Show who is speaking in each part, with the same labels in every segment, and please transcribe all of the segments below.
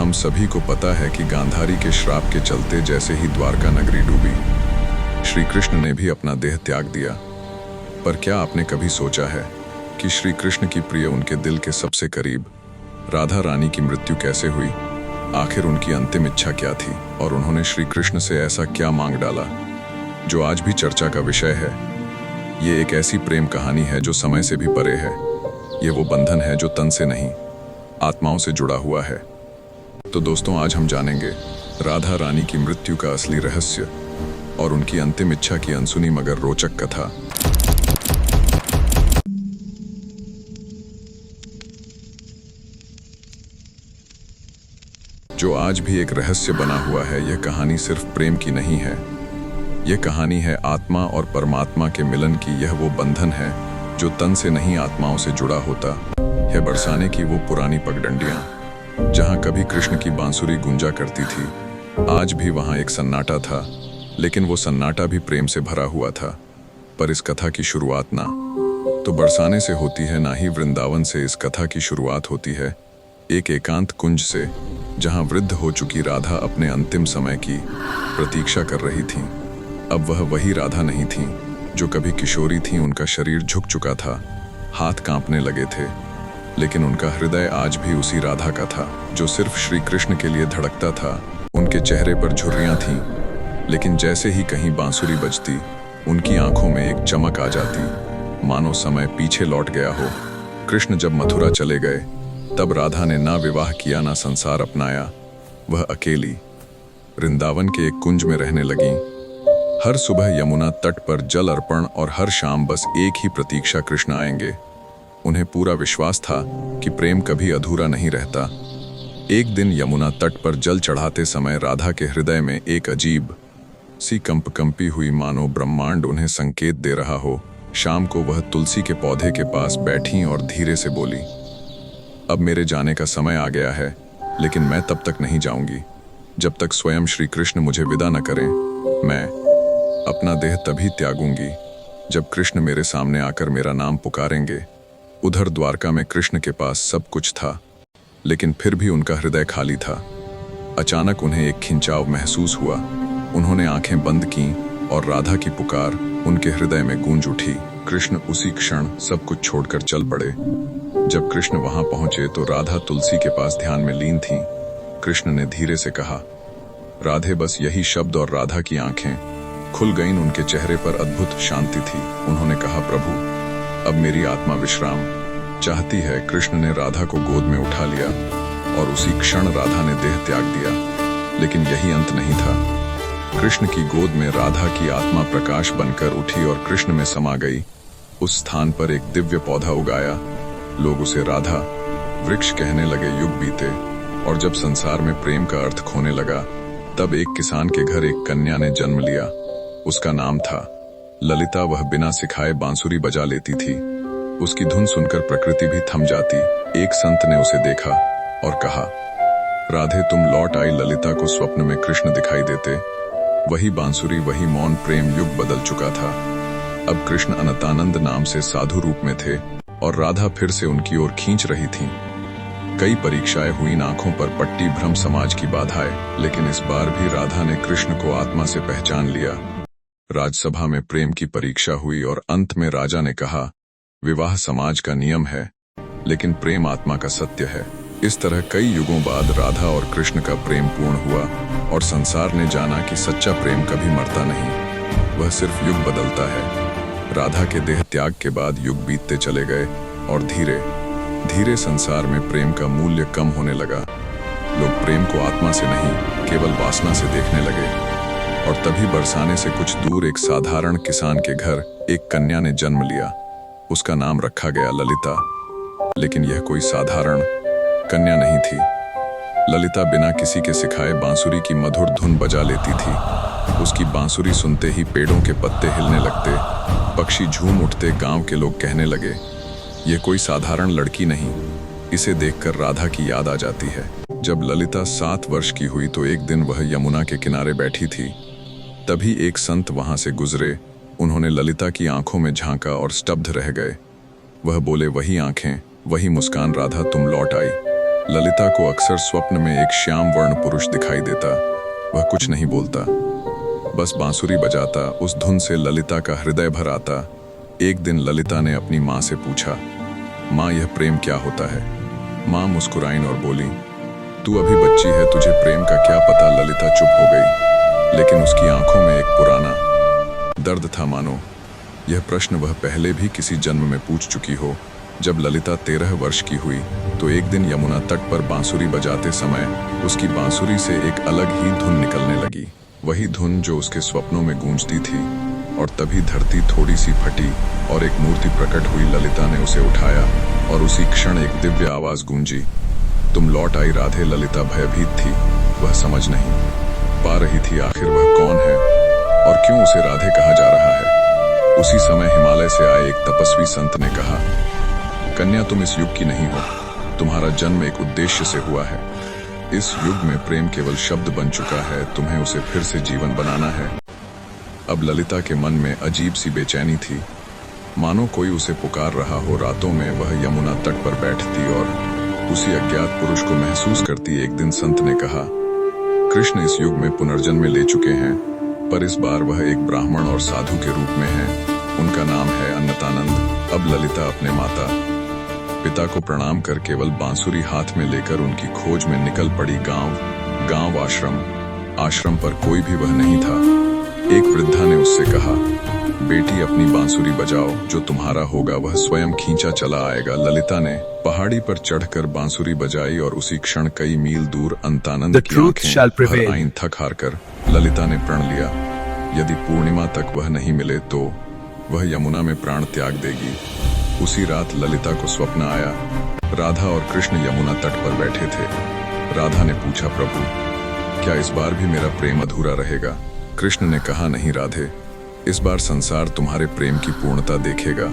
Speaker 1: हम सभी को पता है कि गांधारी के श्राप के चलते जैसे ही द्वारका नगरी डूबी, श्री कृष्ण ने भी अपना देह त्याग दिया। पर क्या आपने कभी सोचा है कि श्री कृष्ण की प्रिय, उनके दिल के सबसे करीब राधा रानी की मृत्यु कैसे हुई? आखिर उनकी अंतिम इच्छा क्या थी और उन्होंने श्री कृष्ण से ऐसा क्या मांग डाला जो आज भी चर्चा का विषय है? ये एक ऐसी प्रेम कहानी है जो समय से भी परे है। ये वो बंधन है जो तन से नहीं, आत्माओं से जुड़ा हुआ है। तो दोस्तों, आज हम जानेंगे राधा रानी की मृत्यु का असली रहस्य और उनकी अंतिम इच्छा की अनसुनी मगर रोचक कथा। जो आज भी एक रहस्य बना हुआ है। यह कहानी सिर्फ प्रेम की नहीं है, यह कहानी है आत्मा और परमात्मा के मिलन की। यह वो बंधन है जो तन से नहीं, आत्माओं से जुड़ा होता है। बरसाने की वो पुरानी पगडंडियां जहां कभी कृष्ण की बांसुरी गूंजा करती थी, आज भी वहां एक सन्नाटा था, लेकिन वो सन्नाटा भी प्रेम से भरा हुआ था। पर इस कथा की शुरुआत ना तो बरसाने से होती है, ना ही वृंदावन से। इस कथा की शुरुआत होती है एक एकांत कुंज से, जहां वृद्ध हो चुकी राधा अपने अंतिम समय की प्रतीक्षा कर रही थी। अब वह वही राधा नहीं थी जो कभी किशोरी थी। उनका शरीर झुक चुका था, हाथ कांपने लगे थे, लेकिन उनका हृदय आज भी उसी राधा का था जो सिर्फ श्री कृष्ण के लिए धड़कता था। उनके चेहरे पर झुर्रियां थीं, लेकिन जैसे ही कहीं बांसुरी बजती, उनकी आंखों में एक चमक आ जाती, मानो समय पीछे लौट गया हो। कृष्ण जब मथुरा चले गए, तब राधा ने ना विवाह किया, ना संसार अपनाया। वह अकेली वृंदावन के एक कुंज में रहने लगी। हर सुबह यमुना तट पर जल अर्पण और हर शाम बस एक ही प्रतीक्षा, कृष्ण आएंगे। उन्हें पूरा विश्वास था कि प्रेम कभी अधूरा नहीं रहता। एक दिन यमुना तट पर जल चढ़ाते समय राधा के हृदय में एक अजीब सी कंपी हुई, मानो ब्रह्मांड उन्हें संकेत दे रहा हो। शाम को वह तुलसी के पौधे के पास बैठी और धीरे से बोली, अब मेरे जाने का समय आ गया है, लेकिन मैं तब तक नहीं जाऊंगी जब तक स्वयं श्री कृष्ण मुझे विदा न करें। मैं अपना देह तभी त्यागूंगी जब कृष्ण मेरे सामने आकर मेरा नाम पुकारेंगे। उधर द्वारका में कृष्ण के पास सब कुछ था, लेकिन फिर भी उनका हृदय खाली था। अचानक उन्हें एक खिंचाव महसूस हुआ। उन्होंने आंखें बंद की और राधा की पुकार उनके हृदय में गूंज उठी। कृष्ण उसी क्षण सब कुछ छोड़कर चल पड़े। जब कृष्ण वहां पहुंचे तो राधा तुलसी के पास ध्यान में लीन थीं। कृष्ण ने धीरे से कहा, राधे। बस यही शब्द और राधा की आंखें खुल गईं। उनके चेहरे पर अद्भुत शांति थी। उन्होंने कहा, प्रभु, अब मेरी आत्मा विश्राम चाहती है। कृष्ण ने राधा को गोद में उठा लिया और उसी क्षण राधा ने देह त्याग दिया। लेकिन यही अंत नहीं था। कृष्ण की गोद में राधा की आत्मा प्रकाश बनकर उठी और कृष्ण में समा गई। उस स्थान पर एक दिव्य पौधा उगाया। लोग उसे राधा वृक्ष कहने लगे। युग बीते और जब संसार में प्रेम का अर्थ खोने लगा, तब एक किसान के घर एक कन्या ने जन्म लिया। उसका नाम था ललिता। वह बिना सिखाए बांसुरी बजा लेती थी। उसकी धुन सुनकर प्रकृति भी थम जाती। एक संत ने उसे देखा और कहा, राधे, तुम लौट आई। ललिता को स्वप्न में कृष्ण दिखाई देते। वही बांसुरी, वही मौन। प्रेम युग बदल चुका था। अब कृष्ण अनंतानंद नाम से साधु रूप में थे और राधा फिर से उनकी ओर खींच रही थी। कई परीक्षाएं हुई, आंखों पर पट्टी, भ्रम, समाज की बाधाएं, लेकिन इस बार भी राधा ने कृष्ण को आत्मा से पहचान लिया। राजसभा में प्रेम की परीक्षा हुई और अंत में राजा ने कहा, विवाह समाज का नियम है, लेकिन प्रेम आत्मा का सत्य है। इस तरह कई युगों बाद राधा और कृष्ण का प्रेम पूर्ण हुआ और संसार ने जाना कि सच्चा प्रेम कभी मरता नहीं, वह सिर्फ युग बदलता है। राधा के देह त्याग के बाद युग बीतते चले गए और धीरे धीरे संसार में प्रेम का मूल्य कम होने लगा। लोग प्रेम को आत्मा से नहीं, केवल वासना से देखने लगे। और तभी बरसाने से कुछ दूर एक साधारण किसान के घर एक कन्या ने जन्म लिया। उसका नाम रखा गया ललिता। लेकिन यह कोई साधारण कन्या नहीं थी। ललिता बिना किसी के सिखाए बांसुरी की मधुर धुन बजा लेती थी। उसकी बांसुरी सुनते ही पेड़ों के पत्ते हिलने लगते, पक्षी झूम उठते। गांव के लोग कहने लगे, यह कोई साधारण लड़की नहीं। इसे देखकर राधा की याद आ जाती है। जब ललिता 7 वर्ष की हुई तो एक दिन वह यमुना के किनारे बैठी थी। तभी एक संत वहां से गुजरे। उन्होंने ललिता की आंखों में झांका और स्तब्ध रह गए। वह बोले, वही आंखें, वही मुस्कान, राधा तुम लौट आई। ललिता को अक्सर स्वप्न में एक श्याम वर्ण पुरुष दिखाई देता। वह कुछ नहीं बोलता, बस बांसुरी बजाता। उस धुन से ललिता का हृदय भर आता। एक दिन ललिता ने अपनी माँ से पूछा, माँ, यह प्रेम क्या होता है? माँ मुस्कुराईं और बोली, तू अभी बच्ची है, तुझे प्रेम का क्या पता। ललिता चुप हो गई, लेकिन उसकी आंखों में एक पुराना दर्द था, मानो यह प्रश्न वह पहले भी किसी जन्म में पूछ चुकी हो। जब ललिता 13 वर्ष की हुई तो एक दिन यमुना तट पर बांसुरी बजाते समय उसकी बांसुरी से एक अलग ही धुन निकलने लगी। वही धुन जो उसके स्वप्नों में गूंजती थी। और तभी धरती थोड़ी सी फटी और एक मूर्ति प्रकट हुई। ललिता ने उसे उठाया और उसी क्षण एक दिव्य आवाज गूंजी, तुम लौट आई राधे। ललिता भयभीत थी, वह समझ नहीं पा रही थी आखिर वह कौन है और क्यों उसे राधे कहा जा रहा है। उसी समय हिमालय से आए एक तपस्वी संत ने कहा, कन्या, तुम इस युग की नहीं हो, तुम्हारा जन्म एक उद्देश्य से हुआ है। इस युग में प्रेम केवल शब्द बन चुका है, तुम्हें उसे फिर से जीवन बनाना है। अब ललिता के मन में अजीब सी बेचैनी थी, मानो कोई उसे पुकार रहा हो। रातों में वह यमुना तट पर बैठती और उसी अज्ञात पुरुष को महसूस करती। एक दिन संत ने कहा, कृष्ण इस युग में पुनर्जन्म ले चुके हैं, पर इस बार वह एक ब्राह्मण और साधु के रूप में है। उनका नाम है अन्नतानंद। अब ललिता अपने माता पिता को प्रणाम कर केवल बांसुरी हाथ में लेकर उनकी खोज में निकल पड़ी। गांव आश्रम पर कोई भी वह नहीं था। एक वृद्धा ने उससे कहा, बेटी, अपनी बांसुरी बजाओ, जो तुम्हारा होगा वह स्वयं खींचा चला आएगा। ललिता ने पहाड़ी पर चढ़कर बांसुरी बजाई और उसी क्षण कई मील दूर अन्नतानंद की आंखें भर आईं। थक हार कर ललिता ने प्रण लिया, यदि पूर्णिमा तक वह नहीं मिले तो वह यमुना में प्राण त्याग देगी। उसी रात ललिता को स्वप्न आया, राधा और कृष्ण यमुना तट पर बैठे थे। राधा ने पूछा, प्रभु, क्या इस बार भी मेरा प्रेम अधूरा रहेगा? कृष्ण ने कहा, नहीं राधे, इस बार संसार तुम्हारे प्रेम की पूर्णता देखेगा।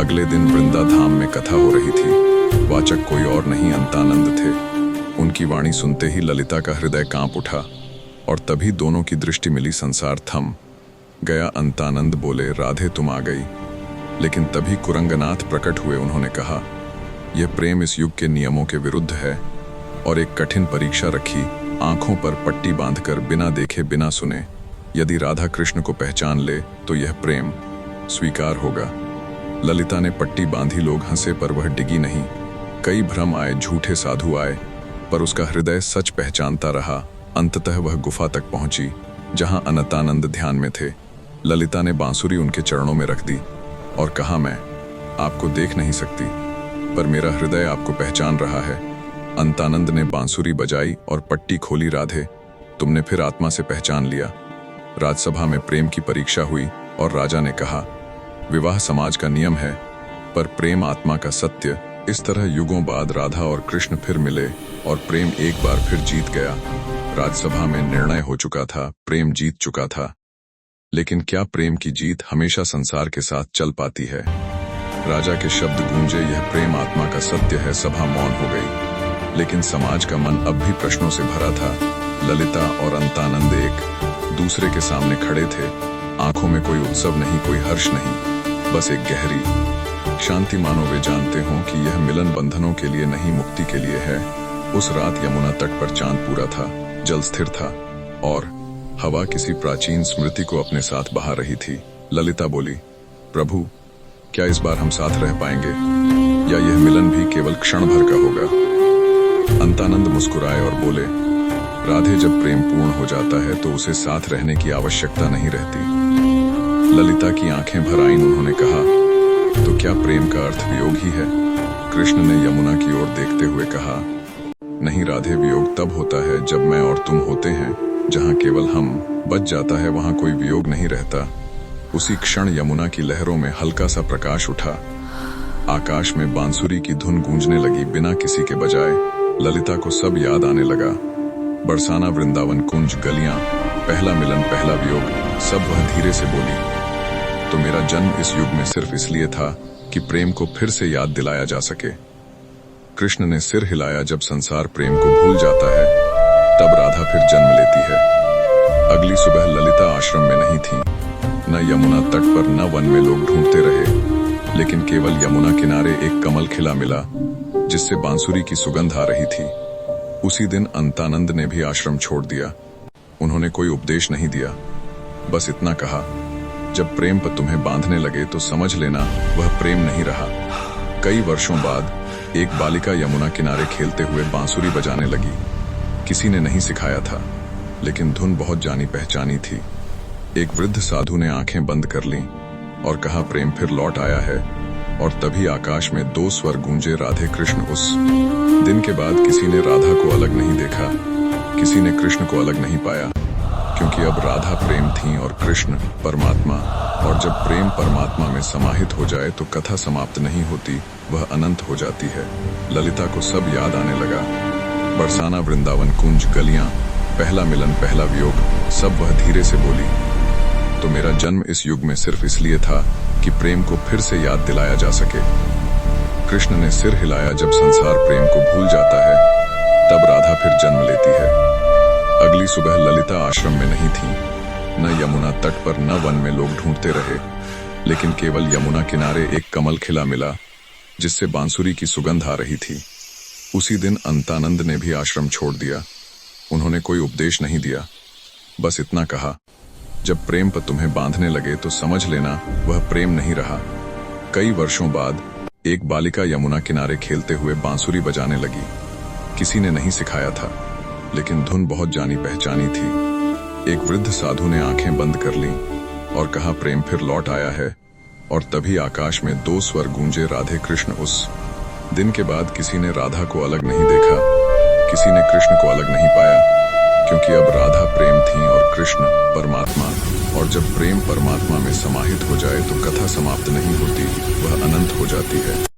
Speaker 1: अगले दिन वृंदा धाम में कथा हो रही थी। वाचक कोई और नहीं, अन्नतानंद थे। उनकी वाणी सुनते ही ललिता का हृदय कांप उठा और तभी दोनों की दृष्टि मिली। संसार थम गया। अन्नतानंद बोले, राधे, तुम आ गई। लेकिन तभी कुरंगनाथ प्रकट हुए। उन्होंने कहा, यह प्रेम इस युग के नियमों के विरुद्ध है। और एक कठिन परीक्षा रखी, आंखों पर पट्टी बांधकर बिना देखे बिना सुने यदि राधा कृष्ण को पहचान ले तो यह प्रेम स्वीकार होगा। ललिता ने पट्टी बांधी, लोग हंसे पर वह डिगी नहीं। कई भ्रम आए, झूठे साधु आए, पर उसका हृदय सच पहचानता रहा। अंततः वह गुफा तक पहुंची जहां अन्नतानंद ध्यान में थे। ललिता ने बांसुरी उनके चरणों में रख दी और कहा, मैं आपको देख नहीं सकती, पर मेरा हृदय आपको पहचान रहा है। अन्नतानंद ने बांसुरी बजाई और पट्टी खोली। राधे, तुमने फिर आत्मा से पहचान लिया। राजसभा में प्रेम की परीक्षा हुई और राजा ने कहा, विवाह समाज का नियम है, पर प्रेम आत्मा का सत्य। इस तरह युगों बाद राधा और कृष्ण फिर मिले और प्रेम एक बार फिर जीत गया। राजसभा में निर्णय हो चुका था, प्रेम जीत चुका था। लेकिन क्या प्रेम की जीत हमेशा संसार के साथ चल पाती है? राजा के शब्द गूंजे, यह प्रेम आत्मा का सत्य है। सभा मौन हो गई, लेकिन समाज का मन अब भी प्रश्नों से भरा था। ललिता और अन्नतानंद एक दूसरे के सामने खड़े थे। आंखों में कोई उत्सव नहीं, कोई हर्ष नहीं, बस एक गहरी शांति, मानो वे जानते हों कि यह मिलन बंधनों के लिए नहीं, मुक्ति के लिए है। उस रात यमुना तट पर चांद पूरा था, जल स्थिर था और हवा किसी प्राचीन स्मृति को अपने साथ बहा रही थी। ललिता बोली, प्रभु, क्या इस बार हम साथ रह पाएंगे या यह मिलन भी केवल क्षण भर का होगा? अन्नतानंद मुस्कुराए और बोले, राधे, जब प्रेम पूर्ण हो जाता है तो उसे साथ रहने की आवश्यकता नहीं रहती। ललिता की आंखें भर आईं। उन्होंने कहा, तो क्या प्रेम का अर्थ वियोग ही है? कृष्ण ने यमुना की ओर देखते हुए कहा, नहीं राधे, वियोग तब होता है जब मैं और तुम होते हैं। जहां केवल हम बच जाता है वहां कोई वियोग नहीं रहता। उसी क्षण यमुना की लहरों में हल्का सा प्रकाश उठा। आकाश में बांसुरी की धुन गूंजने लगी, बिना किसी के बजाए। ललिता को सब याद आने लगा, बरसाना, वृंदावन, कुंज, गलियां, पहला मिलन, पहला वियोग, सब। वह धीरे से बोली, तो मेरा जन्म इस युग में सिर्फ इसलिए था कि प्रेम को फिर से याद दिलाया जा सके। कृष्ण ने सिर हिलाया, जब संसार प्रेम को भूल जाता है तब राधा फिर जन्म लेती है। अगली सुबह ललिता आश्रम में नहीं थी, न यमुना तट पर, न वन में। लोग ढूंढते रहे, लेकिन केवल यमुना किनारे एक कमल खिला मिला। जिससे बांसुरी की सुगंध आ रही थी। उसी दिन अंतानंद ने भी आश्रम छोड़ दिया। उन्होंने कोई उपदेश नहीं दिया, बस इतना कहा, जब प्रेम पर तुम्हें बांधने लगे तो समझ लेना वह प्रेम नहीं रहा। कई वर्षों बाद एक बालिका यमुना किनारे खेलते हुए बांसुरी बजाने लगी। किसी ने नहीं सिखाया था, लेकिन धुन बहुत जानी पहचानी थी। एक वृद्ध साधु ने आंखें बंद कर लीं और कहा, प्रेम फिर लौट आया है। और तभी आकाश में 2 स्वर गूंजे, राधे कृष्ण। उस दिन के बाद किसी ने राधा को अलग नहीं देखा, किसी ने कृष्ण को अलग नहीं पाया, क्योंकि अब राधा प्रेम थी और कृष्ण परमात्मा। और जब प्रेम परमात्मा में समाहित हो जाए तो कथा समाप्त नहीं होती, वह अनंत हो जाती है। ललिता को सब याद आने लगा। बरसाना, वृंदावन, कुंज, गलियां, पहला मिलन, पहला वियोग, सब वह धीरे से बोली। तो मेरा जन्म इस युग में सिर्फ इसलिए था कि प्रेम को फिर से याद दिलाया जा सके। कृष्ण ने सिर हिलाया। जब संसार प्रेम को भूल जाता है, तब राधा फिर जन्म लेती है। अगली सुबह ललिता आश्रम में नहीं थी, न यमुना तट पर, न वन में लोग ढूंढते रहे, लेकिन केवल यमुना किनारे एक कमल खिला मिला, जिससे बांसुरी की सुगंध आ रही थी। उसी दिन अंतानंद ने भी आश्रम छोड़ दिया। उन्होंने कोई उपदेश नहीं दिया, बस इतना कहा, जब प्रेम पर तुम्हें बांधने लगे तो समझ लेना वह प्रेम नहीं रहा। कई वर्षों बाद एक बालिका यमुना किनारे खेलते हुए बांसुरी बजाने लगी। किसी ने नहीं सिखाया था, लेकिन धुन बहुत जानी पहचानी थी। एक वृद्ध साधु ने आंखें बंद कर लीं और कहा, प्रेम फिर लौट आया है। और तभी आकाश में 2 स्वर गूंजे, राधे कृष्ण। उस दिन के बाद किसी ने राधा को अलग नहीं देखा, किसी ने कृष्ण को अलग नहीं पाया, क्योंकि अब राधा प्रेम थी और कृष्ण परमात्मा। और जब प्रेम परमात्मा में समाहित हो जाए तो कथा समाप्त नहीं होती, वह अनंत हो जाती है।